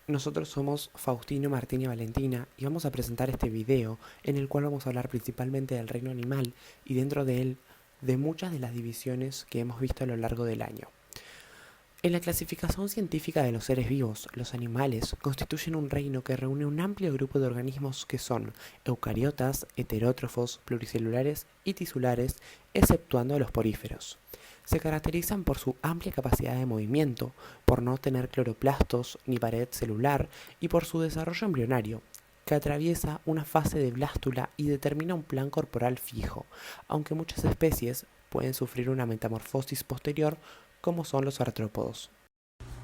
Nosotros somos Faustino, Martín y Valentina y vamos a presentar este video en el cual vamos a hablar principalmente del reino animal y dentro de él de muchas de las divisiones que hemos visto a lo largo del año. En la clasificación científica de los seres vivos, los animales constituyen un reino que reúne un amplio grupo de organismos que son eucariotas, heterótrofos, pluricelulares y tisulares, exceptuando a los poríferos. Se caracterizan por su amplia capacidad de movimiento, por no tener cloroplastos ni pared celular y por su desarrollo embrionario, que atraviesa una fase de blástula y determina un plan corporal fijo, aunque muchas especies pueden sufrir una metamorfosis posterior como son los artrópodos.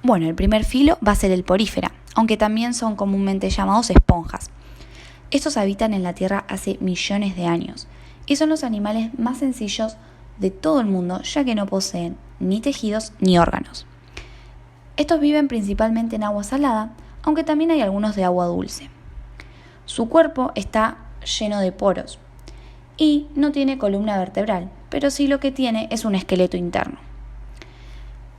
Bueno, el primer filo va a ser el porífera, aunque también son comúnmente llamados esponjas. Estos habitan en la Tierra hace millones de años y son los animales más sencillos de todo el mundo, ya que no poseen ni tejidos ni órganos. Estos viven principalmente en agua salada, aunque también hay algunos de agua dulce. Su cuerpo está lleno de poros y no tiene columna vertebral, pero sí lo que tiene es un esqueleto interno.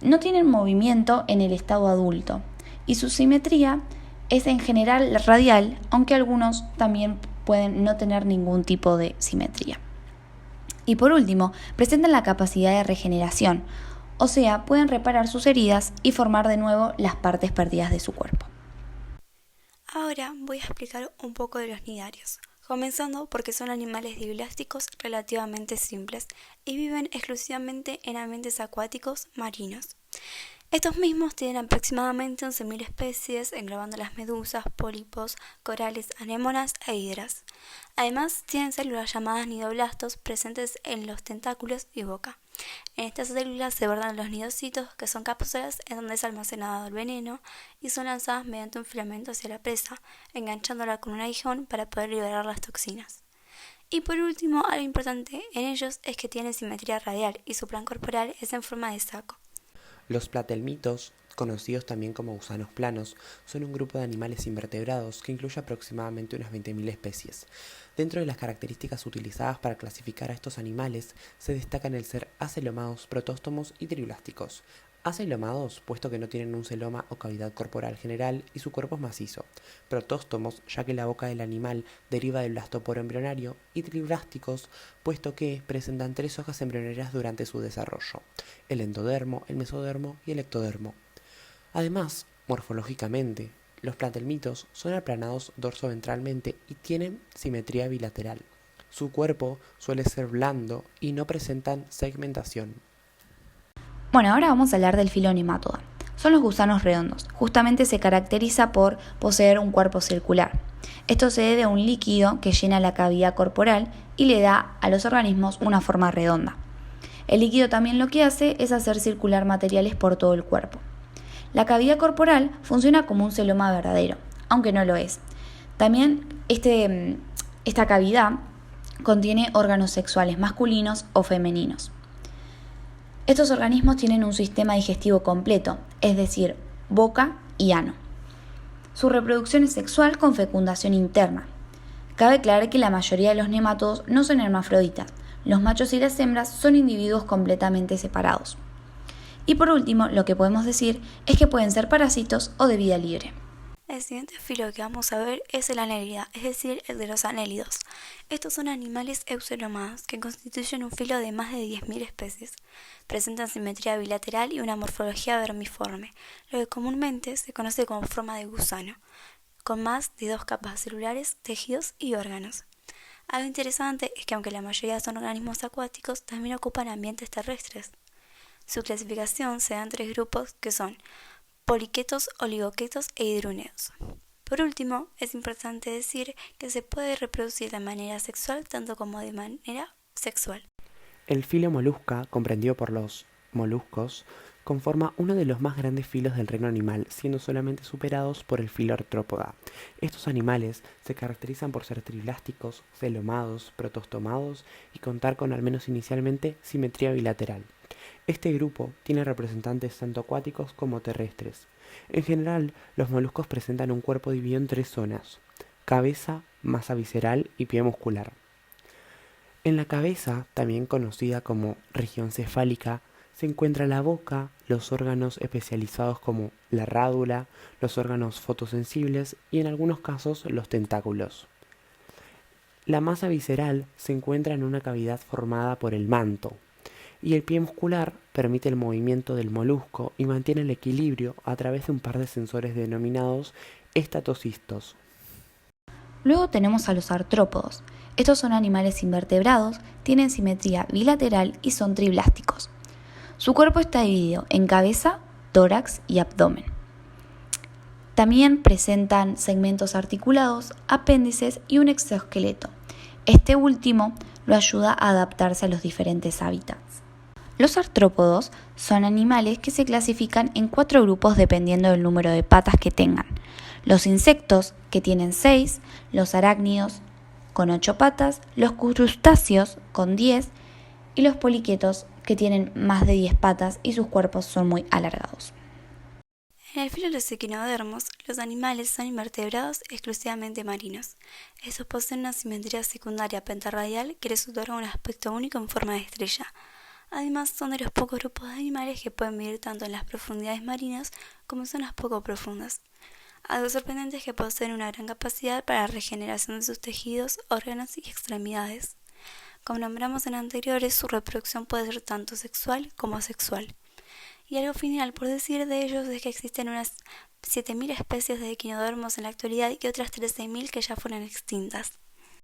No tienen movimiento en el estado adulto y su simetría es en general radial, aunque algunos también pueden no tener ningún tipo de simetría. Y por último, presentan la capacidad de regeneración, o sea, pueden reparar sus heridas y formar de nuevo las partes perdidas de su cuerpo. Ahora voy a explicar un poco de los nidarios, comenzando porque son animales diblásticos relativamente simples y viven exclusivamente en ambientes acuáticos marinos. Estos mismos tienen aproximadamente 11.000 especies, englobando las medusas, pólipos, corales, anémonas e hidras. Además, tienen células llamadas nidoblastos presentes en los tentáculos y boca. En estas células se guardan los nidocitos, que son cápsulas en donde es almacenado el veneno, y son lanzadas mediante un filamento hacia la presa, enganchándola con un aguijón para poder liberar las toxinas. Y por último, algo importante en ellos es que tienen simetría radial y su plan corporal es en forma de saco. Los platelmitos, conocidos también como gusanos planos, son un grupo de animales invertebrados que incluye aproximadamente unas 20.000 especies. Dentro de las características utilizadas para clasificar a estos animales se destacan el ser acelomados, protóstomos y triblásticos. Acelomados, puesto que no tienen un celoma o cavidad corporal general y su cuerpo es macizo. Protóstomos, ya que la boca del animal deriva del blastoporo embrionario. Y triblásticos, puesto que presentan 3 hojas embrionarias durante su desarrollo: el endodermo, el mesodermo y el ectodermo. Además, morfológicamente, los platelmitos son aplanados dorsoventralmente y tienen simetría bilateral. Su cuerpo suele ser blando y no presentan segmentación. Bueno, ahora vamos a hablar del filo Nemátoda. Son los gusanos redondos. Justamente se caracteriza por poseer un cuerpo circular. Esto se debe a un líquido que llena la cavidad corporal y le da a los organismos una forma redonda. El líquido también lo que hace es hacer circular materiales por todo el cuerpo. La cavidad corporal funciona como un celoma verdadero, aunque no lo es. También esta cavidad contiene órganos sexuales masculinos o femeninos. Estos organismos tienen un sistema digestivo completo, es decir, boca y ano. Su reproducción es sexual con fecundación interna. Cabe aclarar que la mayoría de los nemátodos no son hermafroditas. Los machos y las hembras son individuos completamente separados. Y por último, lo que podemos decir es que pueden ser parásitos o de vida libre. El siguiente filo que vamos a ver es el anélida, es decir, el de los anélidos. Estos son animales eucelomados que constituyen un filo de más de 10.000 especies. Presentan simetría bilateral y una morfología vermiforme, lo que comúnmente se conoce como forma de gusano, con más de 2 capas celulares, tejidos y órganos. Algo interesante es que aunque la mayoría son organismos acuáticos, también ocupan ambientes terrestres. Su clasificación se da en 3 grupos que son poliquetos, oligoquetos e hidrúneos. Por último, es importante decir que se puede reproducir de manera sexual tanto como de manera sexual. El filo molusca, comprendido por los moluscos, conforma uno de los más grandes filos del reino animal, siendo solamente superados por el filo artrópoda. Estos animales se caracterizan por ser triblásticos, celomados, protostomados y contar con, al menos inicialmente, simetría bilateral. Este grupo tiene representantes tanto acuáticos como terrestres. En general, los moluscos presentan un cuerpo dividido en 3 zonas: cabeza, masa visceral y pie muscular. En la cabeza, también conocida como región cefálica, se encuentra la boca, los órganos especializados como la rádula, los órganos fotosensibles y en algunos casos los tentáculos. La masa visceral se encuentra en una cavidad formada por el manto, y el pie muscular permite el movimiento del molusco y mantiene el equilibrio a través de un par de sensores denominados estatocistos. Luego tenemos a los artrópodos. Estos son animales invertebrados, tienen simetría bilateral y son triblásticos. Su cuerpo está dividido en cabeza, tórax y abdomen. También presentan segmentos articulados, apéndices y un exoesqueleto. Este último lo ayuda a adaptarse a los diferentes hábitats. Los artrópodos son animales que se clasifican en 4 grupos dependiendo del número de patas que tengan. Los insectos, que tienen 6, los arácnidos, con 8 patas, los crustáceos, con 10, y los poliquetos, que tienen más de 10 patas y sus cuerpos son muy alargados. En el filo de los equinodermos, los animales son invertebrados exclusivamente marinos. Estos poseen una simetría secundaria pentarradial que les otorga un aspecto único en forma de estrella. Además, son de los pocos grupos de animales que pueden vivir tanto en las profundidades marinas como en zonas poco profundas. Algo sorprendente es que poseen una gran capacidad para la regeneración de sus tejidos, órganos y extremidades. Como nombramos en anteriores, su reproducción puede ser tanto sexual como asexual. Y algo final por decir de ellos es que existen unas 7.000 especies de equinodermos en la actualidad y otras 13.000 que ya fueron extintas.